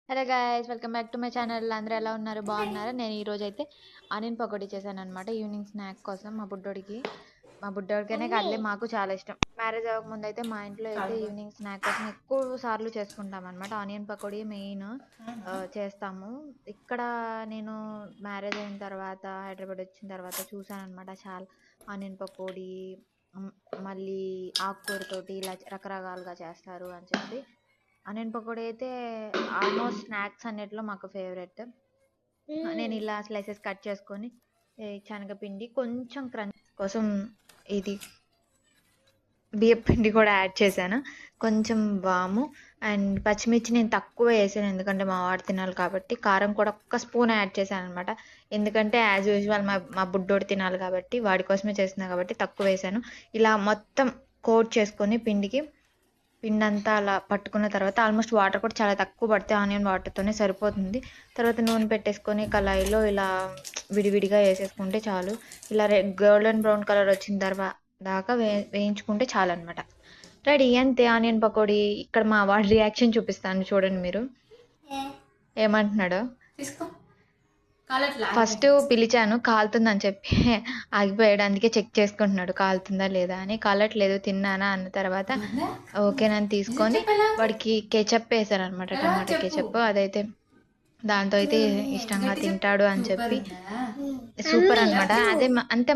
Hello guys, welcome back to my channel. అందరూ ఎలా ఉన్నారు? బాగున్నారా? నేను ఈ రోజు అయితే ఆనియన్ పకోడీ చేశాను అనమాట. ఈవినింగ్ స్నాక్ కోసం మా బుడ్డోడికనే కాదులే, మాకు చాలా ఇష్టం. మ్యారేజ్ అవ్వకముందు అయితే మా ఇంట్లో అయితే ఈవినింగ్ స్నాక్ కోసం ఎక్కువ సార్లు చేసుకుంటాం అనమాట. ఆనియన్ పకోడీ మెయిన్ చేస్తాము. ఇక్కడ నేను మ్యారేజ్ అయిన తర్వాత హైదరాబాద్ వచ్చిన తర్వాత చూసాను అనమాట. చాలా ఆనియన్ పకోడీ, మ్, మళ్ళీ ఆకుకూరతోటి ఇలా రకరకాలుగా చేస్తారు అని చెప్పి. ఆనియన్ పకోడీ అయితే ఆల్మోస్ట్ స్నాక్స్ అన్నిటిలో మాకు ఫేవరెట్. నేను ఇలా స్లైసెస్ కట్ చేసుకొని శనగపిండి కొంచెం క్రంచ్ కోసం ఇది బియ్యం పిండి కూడా యాడ్ చేశాను. కొంచెం వాము అండ్ పచ్చిమిర్చి నేను తక్కువ వేసాను, ఎందుకంటే మా వాడు తినాలి కాబట్టి. కారం కూడా ఒక్క స్పూన్ యాడ్ చేశాను అనమాట, ఎందుకంటే యాజ్ యూజువల్ మా బుడ్డోడు తినాలి కాబట్టి, వాడి కోసమే చేస్తున్నా కాబట్టి తక్కువ వేసాను. ఇలా మొత్తం కోట్ చేసుకొని పిండి అంతా అలా పట్టుకున్న తర్వాత ఆల్మోస్ట్ వాటర్ కూడా చాలా తక్కువ పడితే ఆనియన్ వాటర్తోనే సరిపోతుంది. తర్వాత నూనె పెట్టేసుకొని కళాయిలో ఇలా విడివిడిగా వేసేసుకుంటే చాలు. ఇలా గోల్డెన్ బ్రౌన్ కలర్ వచ్చిన తర్వాత దాకా వేయించుకుంటే చాలు అనమాట. రెడీ, అంతే ఆనియన్ పకోడీ. ఇక్కడ మా వాడి రియాక్షన్ చూపిస్తాను, చూడండి మీరు ఏమంటున్నాడో. ఫస్ట్ పిలిచాను కాలుతుందని చెప్పి ఆగిపోయాడు, అందుకే చెక్ చేసుకుంటున్నాడు కాలుతుందా లేదా అని. కాలట్లేదు, తిన్నానా అన్న తర్వాత ఓకేనని తీసుకొని వాడికి కెచప్ వేసారు అనమాట, టమాటా కెచప్. అదైతే దాంతో అయితే ఇష్టంగా తింటాడు అని చెప్పి సూపర్ అనమాట. అదే అంతే.